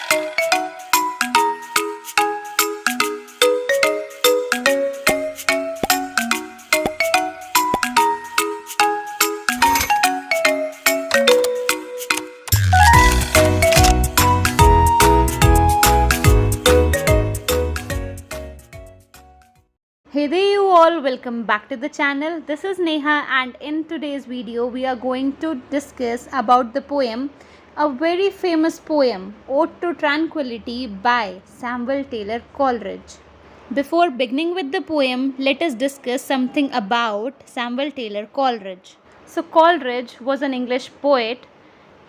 Hey there you all, welcome back to the channel. This is Neha and in today's video we are going to discuss about the poem, a very famous poem, Ode to Tranquility by Samuel Taylor Coleridge. Before beginning with the poem, let us discuss something about Samuel Taylor Coleridge. So Coleridge was an English poet.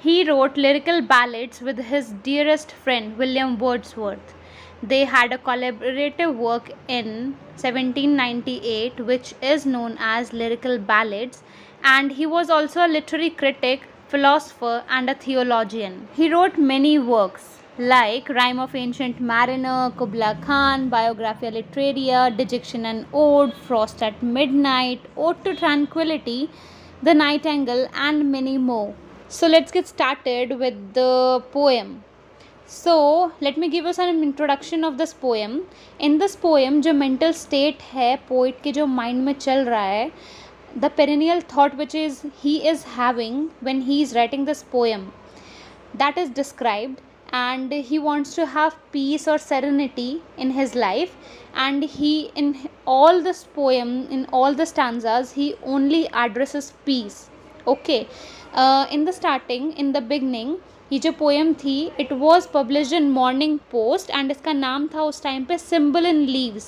He wrote lyrical ballads with his dearest friend William Wordsworth. They had a collaborative work in 1798 which is known as Lyrical Ballads, and he was also a literary critic, philosopher and a theologian. He wrote many works like Rime of Ancient Mariner, Kubla Khan, Biographia Literaria, Dejection and Ode, Frost at Midnight, Ode to Tranquility, The Nightingale and many more. So let's get started with the poem. So let me give you some introduction of this poem. In this poem जो mental state है poet के जो mind में चल रहा है, the perennial thought which is he is having when he is writing this poem, that is described, and he wants to have peace or serenity in his life, and he in all this poem, in all the stanzas, he only addresses peace. Okay, in the starting, in the beginning, ये जो poem थी it was published in morning post and इसका नाम था उस time पे symbol in leaves.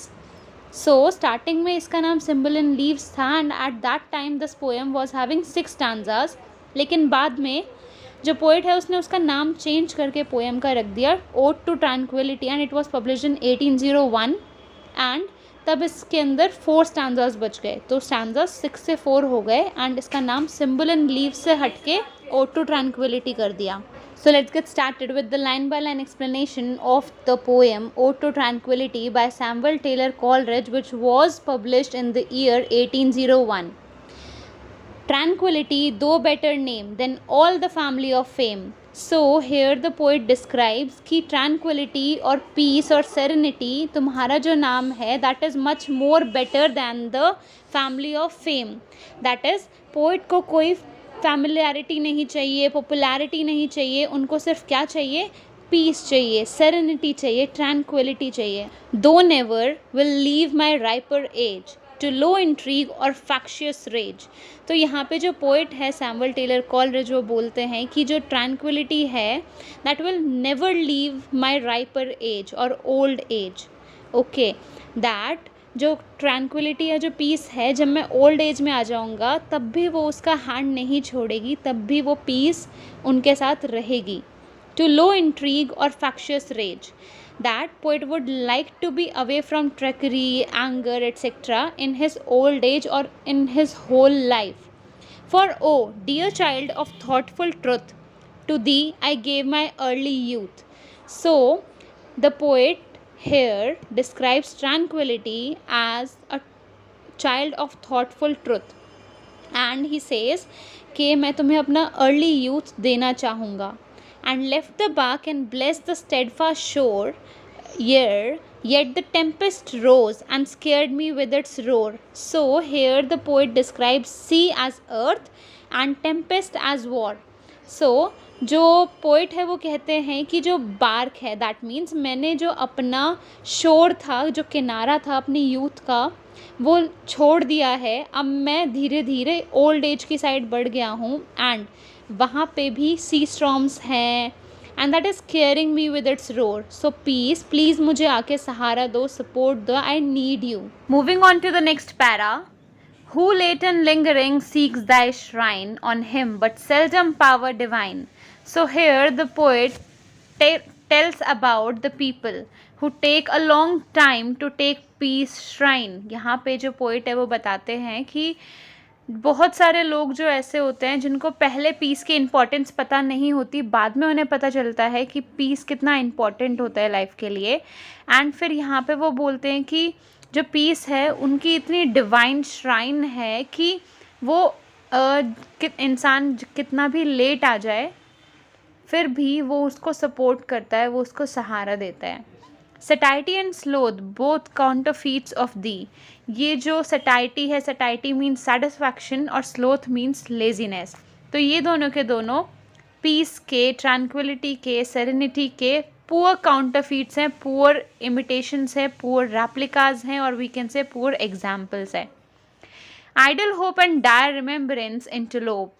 So starting में इसका नाम सिम्बल इन लीव्स था and at that time this poem was having 6 stanzas. लेकिन बाद में जो पोइट है उसने उसका नाम चेंज करके पोएम का रख दिया ode to tranquillity and it was published in 1801 and तब इसके अंदर 4 स्टैंजाज बच गए. तो स्टैंजाज 6 से 4 हो गए एंड इसका नाम सिम्बल इन लीव्स से हटके ओड टू ट्रैंक्विलिटी कर दिया. So let's get started with the line-by-line explanation of the poem Ode to Tranquility by Samuel Taylor Coleridge, which was published in the year 1801. Tranquility, though better name than all the family of fame. So here the poet describes कि tranquility और peace और serenity तुम्हारा जो नाम है that is much more better than the family of fame. That is, poet को कोई familiarity नहीं चाहिए, पॉपुलैरिटी नहीं चाहिए, उनको सिर्फ क्या चाहिए, पीस चाहिए, सेरेनिटी चाहिए, ट्रैंक्विलिटी चाहिए. Thou never will leave my riper age to low intrigue or factious raise. तो यहाँ पे जो पोइट है सैमुअल टेलर कॉलरिज वो बोलते हैं कि जो ट्रैंक्विलिटी है that will never leave my riper age और ओल्ड एज. ओके, दैट जो ट्रैंक्विलिटी या जो पीस है जब मैं ओल्ड एज में आ जाऊंगा तब भी वो उसका हैंड नहीं छोड़ेगी, तब भी वो पीस उनके साथ रहेगी. To low intrigue or factious rage, that poet would like to be away from treachery, anger etcetera in his old age और in his whole life. For O dear child of thoughtful truth, to thee I gave my early youth. So the poet here describes tranquility as a child of thoughtful truth and he says कि मैं तुम्हें अपना early youth देना चाहूँगा. And left the bark and blessed the steadfast shore, yet the tempest rose and scared me with its roar. So here the poet describes sea as earth and tempest as war. So जो poet है वो कहते हैं कि जो bark है that means मैंने जो अपना शोर था, जो किनारा था अपनी यूथ का, वो छोड़ दिया है. अब मैं धीरे धीरे ओल्ड एज की साइड बढ़ गया हूँ एंड वहाँ पे भी सी स्टॉर्म्स हैं and that is carrying me with its roar. So peace, please मुझे आके सहारा दो, सपोर्ट दो, I need you. Moving on to the next para. Who late and lingering seeks thy shrine, on him but seldom power divine. So here the poet tells about the people who take a long time to take peace shrine. यहाँ पे जो poet है वो बताते हैं कि बहुत सारे लोग जो ऐसे होते हैं जिनको पहले पीस की इम्पोर्टेंस पता नहीं होती, बाद में उन्हें पता चलता है कि पीस कितना इम्पोर्टेंट होता है लाइफ के लिए. एंड फिर यहाँ पे वो बोलते हैं कि जो पीस है उनकी इतनी डिवाइन श्राइन है कि वो इंसान कितना भी लेट आ जाए फिर भी वो उसको सपोर्ट करता है, वो उसको सहारा देता है। Satiety and sloth both counterfeits of thee. ये जो सटाइटी है, सटाइटी मीन्स सेटिस्फैक्शन और स्लोथ मीन्स लेजीनेस, तो ये दोनों के दोनों पीस के, ट्रैंक्विलिटी के, सेरेनिटी के पुअर काउंटरफीट्स हैं, पुअर इमिटेशंस हैं, पुअर रेप्लिकाज हैं, और we can say poor examples हैं। Idle hope and dire remembrance interlope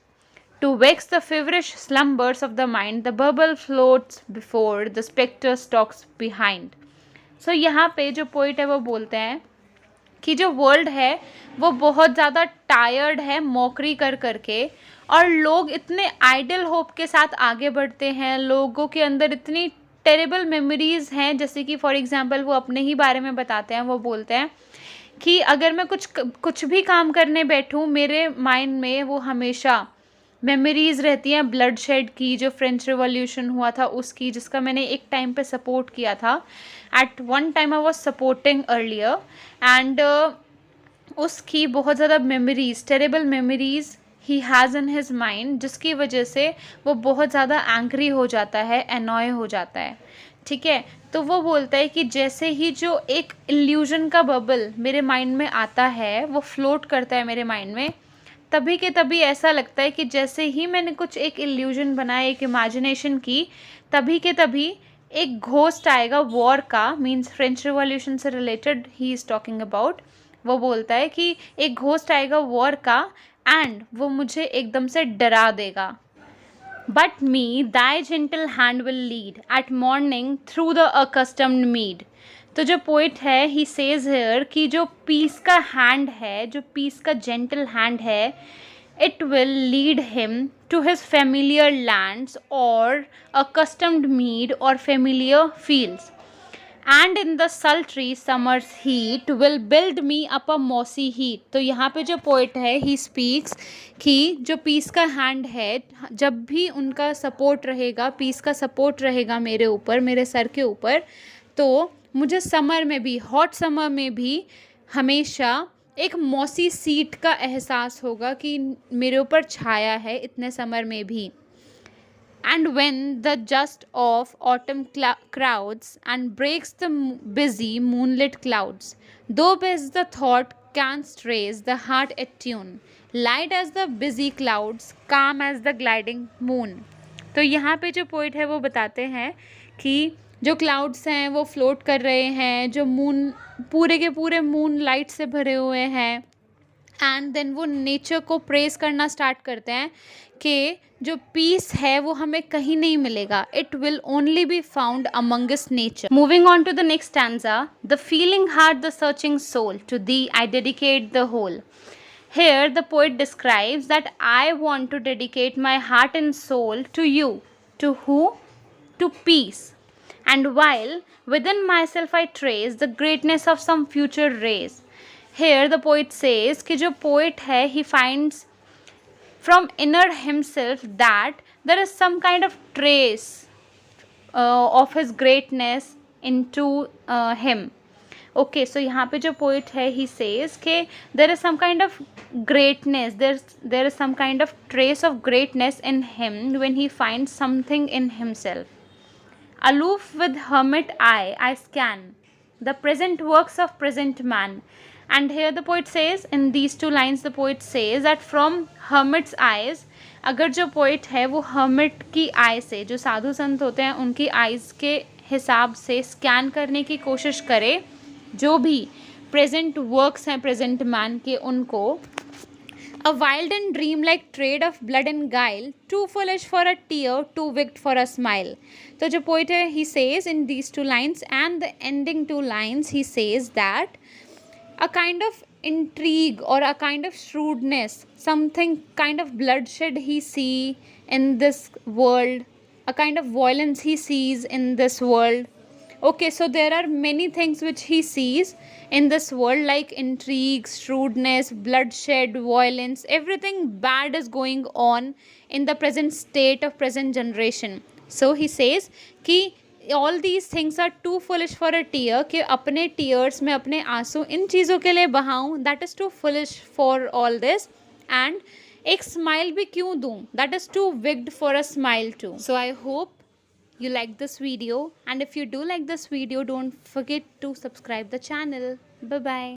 to vex the feverish slumbers of the mind, the bubble floats before, the spectre stalks behind. So यहाँ पे जो poet है वो बोलते हैं कि जो वर्ल्ड है वो बहुत ज़्यादा टायर्ड है मॉकरी कर करके, और लोग इतने आइडल होप के साथ आगे बढ़ते हैं, लोगों के अंदर इतनी टेरेबल मेमोरीज़ हैं, जैसे कि फॉर एग्जांपल वो अपने ही बारे में बताते हैं। वो बोलते हैं कि अगर मैं कुछ भी काम करने बैठूं, मेरे माइंड में वो हमेशा मेमोरीज़ रहती हैं ब्लड शेड की, जो फ्रेंच रिवॉल्यूशन हुआ था उसकी, जिसका मैंने एक टाइम पे सपोर्ट किया था। At one time I was supporting earlier, and उसकी बहुत ज़्यादा memories, terrible memories he has in his mind, जिसकी वजह से वो बहुत ज़्यादा एंग्री हो जाता है, एनॉय हो जाता है। ठीक है, तो वो बोलता है कि जैसे ही जो एक इल्यूजन का बबल मेरे माइंड में आता है, वो फ्लोट करता है मेरे माइंड में, तभी के तभी ऐसा लगता है कि जैसे ही मैंने कुछ एक इल्यूजन बनाया, एक इमेजिनेशन की, तभी के तभी एक घोस्ट आएगा वॉर का, मीन्स फ्रेंच रिवॉल्यूशन से related he is talking about. वो बोलता है कि एक घोस्ट आएगा वॉर का, एंड वो मुझे एकदम से डरा देगा। But me thy gentle hand will lead at morning through the accustomed mead. तो जो पोइट है ही सेज हेयर कि जो पीस का हैंड है, जो पीस का जेंटल हैंड है, it will lead him to his familiar lands और अकस्टम्ड मीड और familiar fields, and in the sultry summer's heat will build me up a mossy heat. तो यहाँ पे जो पोइट है ही स्पीक्स कि जो पीस का हैंड है, जब भी उनका सपोर्ट रहेगा, पीस का सपोर्ट रहेगा मेरे ऊपर, मेरे सर के ऊपर, तो मुझे समर में भी, हॉट समर में भी हमेशा एक मॉसी सीट का एहसास होगा कि मेरे ऊपर छाया है इतने समर में भी। And when the just of autumn crowds and breaks the busy moonlit clouds, though best the thought canst raise the heart attune, light as the busy clouds, calm as the gliding moon. तो यहाँ पे जो poet है वो बताते हैं कि जो क्लाउड्स हैं वो फ्लोट कर रहे हैं, जो मून पूरे के पूरे मून लाइट से भरे हुए हैं, एंड देन वो नेचर को प्रेज करना स्टार्ट करते हैं कि जो पीस है वो हमें कहीं नहीं मिलेगा, it will only be found amongst nature. Moving on to the next stanza, the feeling heart the searching soul, to thee I dedicate the whole. Here the poet describes that I want to dedicate my heart and soul to you. To who? To peace. And while within myself I trace the greatness of some future race. Here the poet says कि जो poet है he finds from inner himself that there is some kind of trace of his greatness into him. Okay, so यहाँ पे जो poet है he says के there is some kind of greatness, there is some kind of trace of greatness in him when he find something in himself. Aloof with hermit eye I scan the present works of present man. And here the poet says, in these two lines the poet says that from hermit's eyes, अगर जो poet है वो hermit की आई से, जो साधु संत होते हैं उनकी आइज़ के हिसाब से स्कैन करने की कोशिश करे जो भी प्रेजेंट वर्क्स हैं प्रेजेंट मैन के, उनको A wild and dream-like trade of blood and guile, too foolish for a tear, too wicked for a smile. तो जो poet है he says in these two lines and the ending two lines he says that a kind of intrigue or a kind of shrewdness, something kind of bloodshed he see in this world, a kind of violence he sees in this world. Okay, so there are many things which he sees in this world like intrigue, shrewdness, bloodshed, violence, everything bad is going on in the present state of present generation. So he says कि all these things are too foolish for a tear, कि अपने tears में अपने आंसू इन चीज़ों के लिए बहाऊँ, that is too foolish for all this. And एक स्माइल भी क्यों दूं? That is too wicked for a smile too. So I hope you like this video, and if you do like this video, don't forget to subscribe the channel. Bye bye.